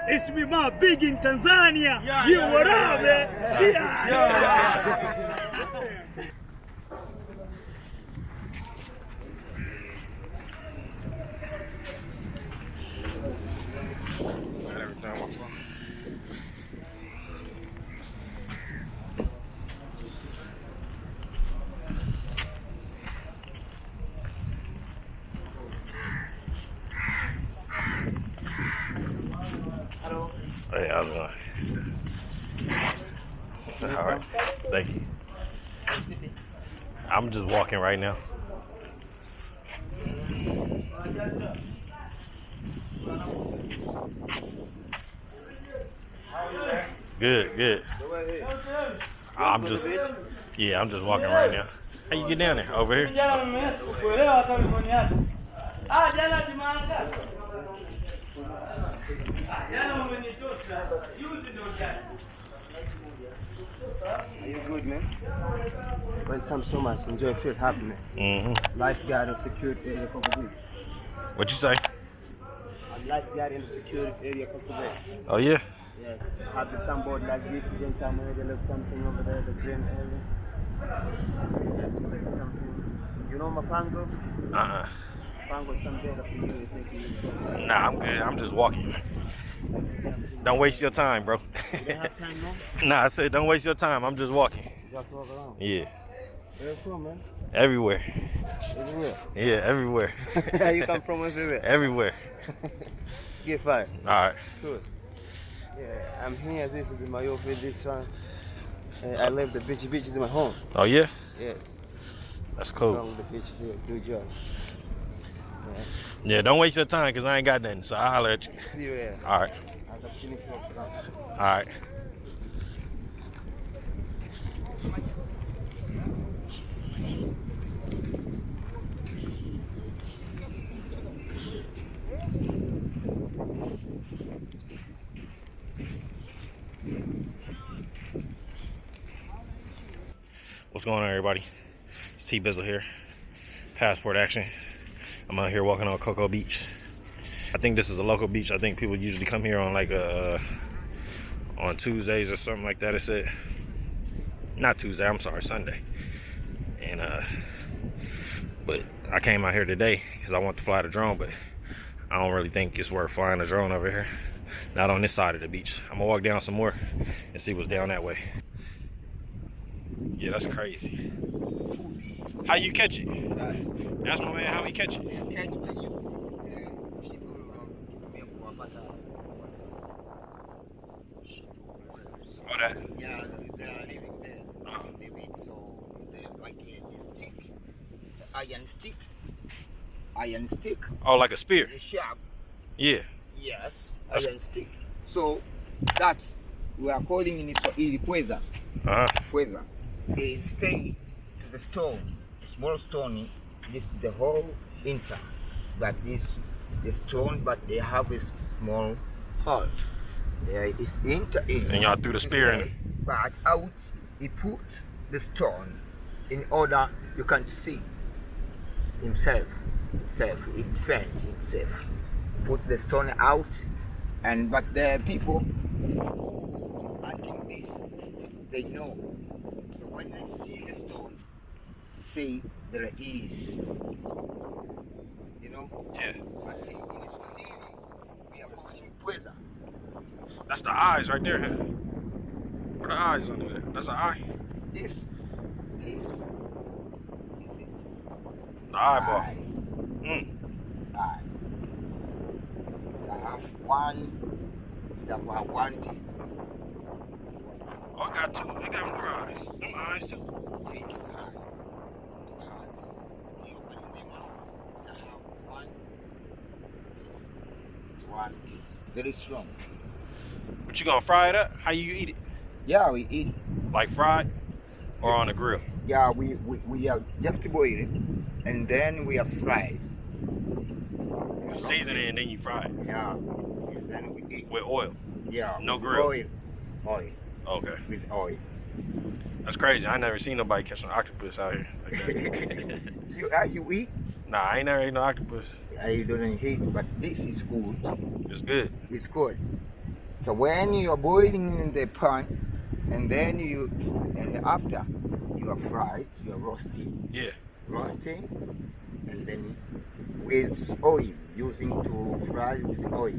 It's me, my big in Tanzania. You what up, man? Hey, how's it going? All right, thank you. I'm just walking right now. Good. I'm just walking right now. How you get down there? Over here? Are you good, man? Welcome so much. Enjoy, feel happy, man. Lifeguard in security area, Coco Beach. What you say? I'm lifeguard in the security area, Coco Beach. Oh yeah? Yeah. Have the sunboard like this, then somewhere they look something over there, the green area. Yes, like something. You know Mapango? Mapango, some better for you. You think you Nah, I'm good. I'm just walking. Don't waste your time, bro. You don't have time, no? Nah, I said don't waste your time. I'm just walking. Just walk around. Yeah. Where you from, man? Everywhere. Everywhere. Yeah, everywhere. You come from everywhere? Everywhere. Get fired. All right. Good. Yeah, I'm here. This is my office. This one. I left the beach. Beach is my home. Oh yeah? Yes. That's cool. Along the beach here. Good job. Yeah, don't waste your time because I ain't got nothing. So I'll holler at you. See you there. All right. I got finish up. All right. What's going on, everybody? It's T Bizzle here. Passport action. I'm out here walking on Coco Beach. I think this is a local beach. I think people usually come here on like on Tuesdays or something like that. It said, not Tuesday. I'm sorry, Sunday. And but I came out here today because I want to fly the drone, but I don't really think it's worth flying a drone over here. Not on this side of the beach. I'm gonna walk down some more and see what's down that way. Yeah, that's crazy. How you catch it? That's my man. How he catch it? Oh, that? Yeah, they are living there. Maybe it's so like a stick, iron stick. Oh, like a spear? The sharp. Yeah. Yes, iron stick. So that's we are calling it pweza. Pweza. They stay to the stone, a small stone. This is the whole inter, but this the stone, but they have a small hole. There is inter in. And y'all threw the spear in. But out, he put the stone in order you can see himself. It defends himself. Put the stone out, and but the people who hunting this, they know. So when they see the stone, say there is, you know. Yeah. But in Swahili, we are calling pweza. That's the eyes right there. Where the eyes under there? That's the eye. This is it. The eyeball. Eyes. Mm. Eyes. I have one. That one teeth. Oh, I got two. They got more eyes. Them eyes too. They two hands. Two hands. You open the mouth. I have one. It's one teeth. Very strong. But you gonna fry it up? How you eat it? Yeah, we eat. Like fried or on the grill? Yeah, we are just boil it, and then we are fried. You season it and then you fry it. Yeah, and then we eat. With oil? Yeah. No grill? Oil. Okay. With oil. That's crazy. I never seen nobody catch an octopus out here like that. You eat? Nah, I ain't never ate no octopus. I don't eat, but this is good. It's good. It's good. So when you are boiling in the pan, and then after you are fried, you are roasting. Yeah. Roasting, and then with oil, using to fry with oil.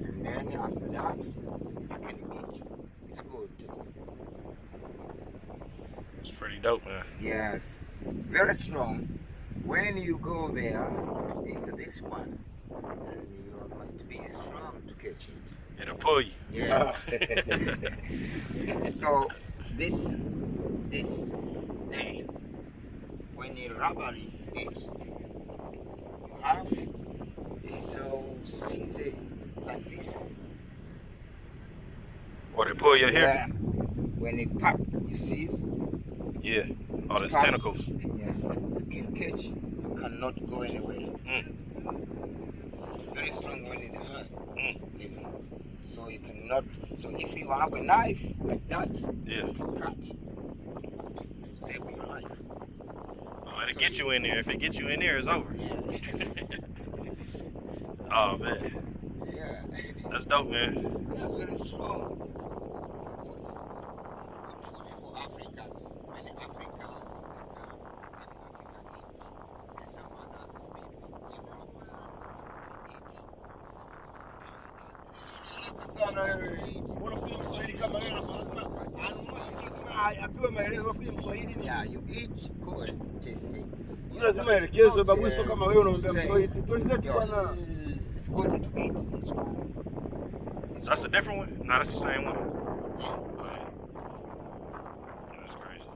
And then after that, you can eat. It's good, tasty. It's pretty dope, man. Yes, very strong. When you go there into this one, you must be strong to catch it. It'll pull you. Yeah. So this when you rubbery it, you have it all season like this. Or they pull your hair? Yeah. When it pop, you see it? Yeah. All these Pop. tentacles. Yeah. You can catch, you cannot go anywhere. Very strong when in the hand. So you cannot, so if you have a knife like that, yeah, you can cut to save your life. Oh, it'll get you in there. If it gets you in there, it's over. Yeah. Oh, man. Yeah. That's dope, man. Yeah, very strong. It's good food for Africans. Many Africans eat. And some others, people from Europe eat. Yeah, you eat good tasting. Lazima elekezo babu, sio kama wewe unaongea Mswahili. Tulize tu bwana. It's good to eat. So that's a different one? No, that's the same one. Yeah. That's crazy.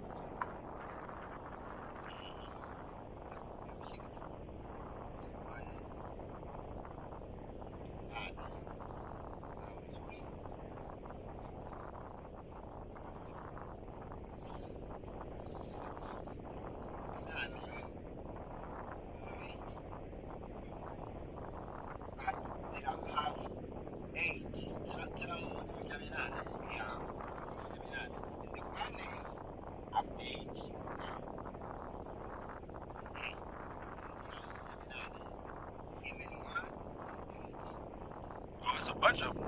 It's a bunch of them.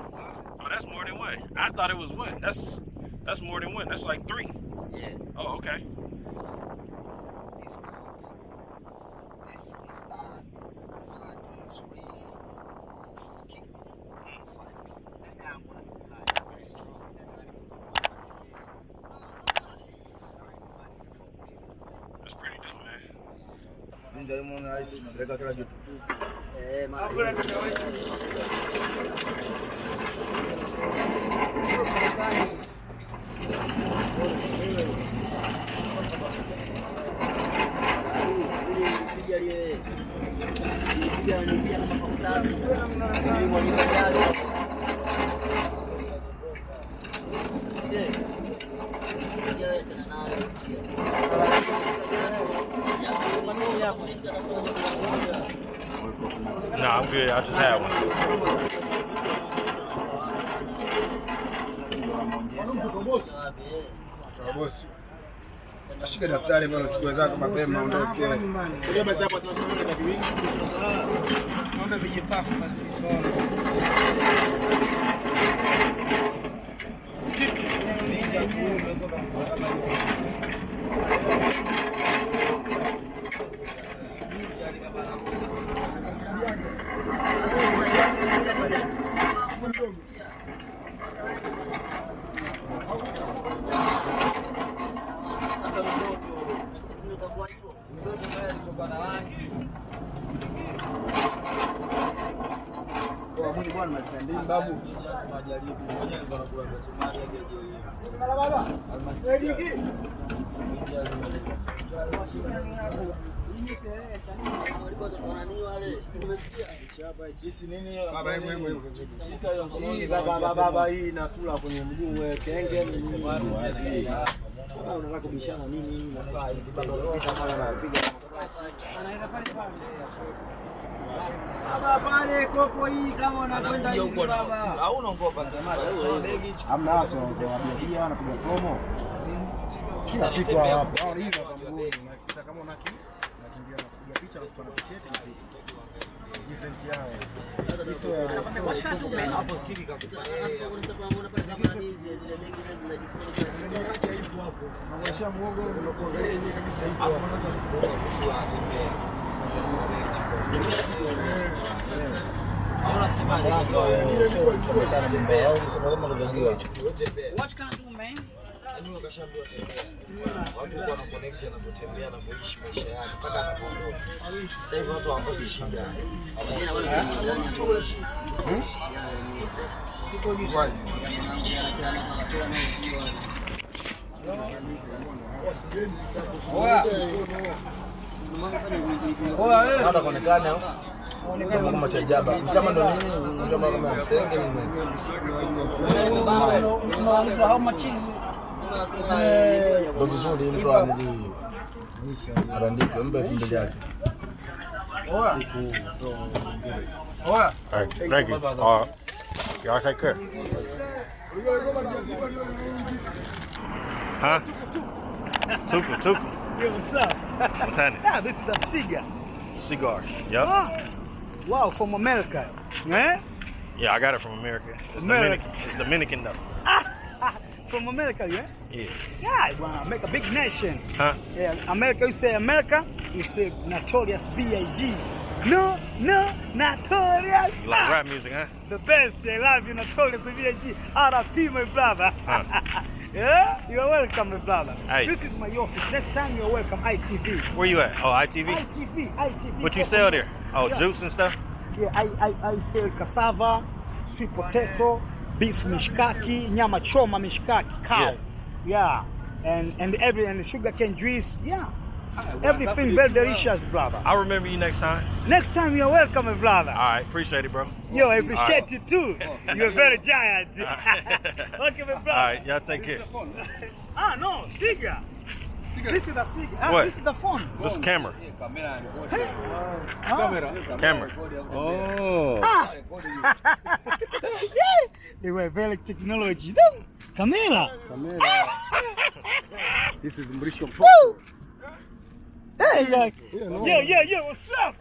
Oh, that's more than one. I thought it was one. That's more than one. That's like 3. Yeah. Oh, okay. It's good. This is it's like 3 or 4 kilos, 5 kilos. Very strong. 4 kilos. That's pretty dope, man. No, I'm good. I just had one. Bosi. Ashika daftari bwana, chukua zako mapema ondoke. Unajua basi hapo tunasema kwenda kwa wingi. Naomba vijipafu basi tuone. Baba hii inatula kwenye mguu kenge ni unataka kubishana nini na baba unapita pale anapiga anaweza pale baba pale Coco hii kama unakwenda hivi baba au unaogopa hamna wasi wanawaambia anapiga promo kila siku hapo au hivi hapa mguu na kama unakimbia na kupiga picha na kutoa t-shirt na What can I do, man? Watu wana connect na kutembea na kuishi maisha yao mpaka anapoondoka. Sasa hivi watu ambao bishinda. Hata kuonekana kama chajaba. Msama ndo nini? Ndio kama msenge nini? How much is Ndio vizuri mtu anili arandike mbe fimbo yake. Alright, thank you. Y'all take care. Huh? Tuka. Yo, what's up? What's happening? Yeah, this is the cigar. Cigar. Yep. Oh, wow, from America. Eh? Yeah, I got it from America. It's America. Dominican. It's Dominican though. From America, yeah? Yeah. Yeah, well, make a big nation. Huh? Yeah, America, you say America, you say Notorious B.I.G. No, Notorious. You like rap music, huh? The best, I love you, Notorious B.I.G. R.I.P. my brother. Yeah, you're welcome, my brother. Hey. This is my office. Next time you're welcome, ITV. Where you at? Oh, ITV? ITV. What you sell there? Oh, Yeah. juice and stuff? Yeah, I sell cassava, sweet potato, beef mishkaki, nyama choma mishkaki, cow. Yeah. And sugarcane juice. Yeah. Everything very delicious, brother. I'll remember you next time. Next time you're welcome, my brother. All right, appreciate it, bro. Yo, I appreciate you too. You're very giant. Okay, my brother. All right, y'all take care. No, cigar. This is the cigar. What? This is the phone. This camera. Camera. Oh. They were very technology. No, camera. This is Mrisho. Hey, like, yo, what's up?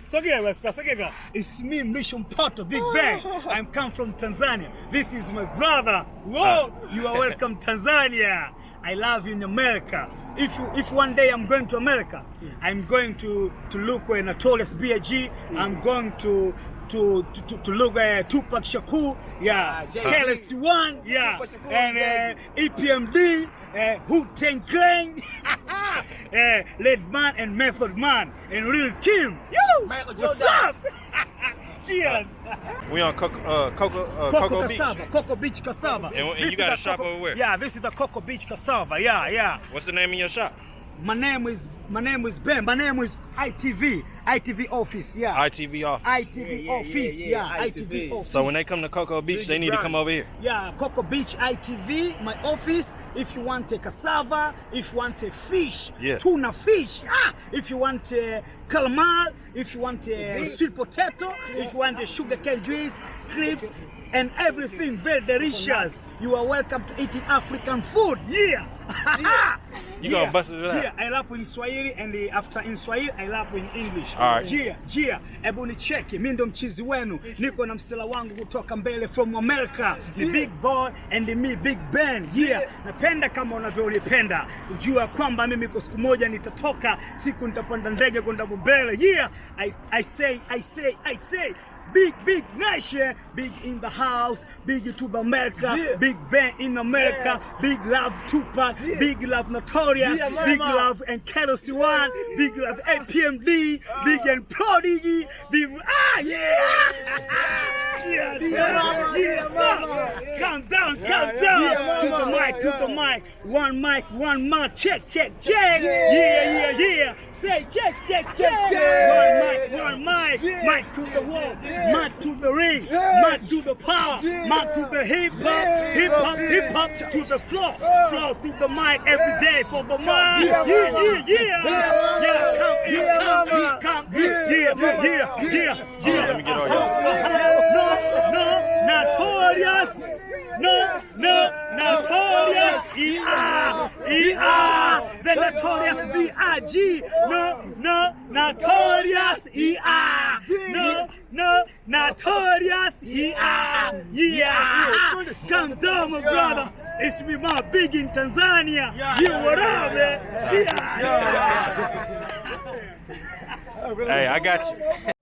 Sogea, it's me, Mission Poto, Big Bang. I'm come from Tanzania. This is my brother. Whoa, you are welcome, Tanzania. I love you in America. If one day I'm going to America, I'm going to look where Notorious B.I.G. I'm going to look at Tupac Shakur, yeah, KLS-One, yeah, and EPMD, Wu-Tang Clan, Lead Man and Method Man, and Lil Kim. Yo, what's up? Cheers. We on Coco Beach. Cassava, Coco Beach Cassava. And you got a shop over where? Yeah, this is the Coco Beach Cassava. Yeah. What's the name of your shop? My name is Ben. My name is ITV office. Yeah. ITV office. ITV office. Yeah. ITV office. So when they come to Coco Beach, they need to come over here. Yeah, Coco Beach ITV, my office. If you want a cassava, if you want a fish, tuna fish, if you want a calamari, if you want a sweet potato, if you want a sugarcane juice, crepes, and everything very delicious. You are welcome to eating African food. Yeah. You gonna bust it out? Yeah, I rap in Swahili, and after in Swahili, I rap in English. All right. Yeah. Ebu nicheki, mimi ndo mchizi wenu. Niko na msela wangu kutoka mbele from America. The big boy and me Big Ben. Yeah. Napenda kama unavyonipenda. Ujua kwamba mimi kwa siku moja nitatoka, siku nitapanda ndege kwenda mbele. Yeah. I say. Big nation, big in the house, big to the America, big Ben in America, big love Tupac, big love Notorious, big love and KLS-One, big love APMD, big and Prodigy, big Calm down. To the mic. One mic. Check. Yeah. Say check. One mic. Mic to the wall. Mic to the ring. Mic to the power. Mic to the hip hop to the floor. Floor to the mic every day for the mic. Yeah. Come in. Yeah. Let me get all y'all. No, Notorious. No, Notorious. The Notorious B.I.G. No, Notorious, yeah. No, notorious, yeah. Yeah. Come down, my brother. It's me, my big in Tanzania. You what up, man? Hey, I got you.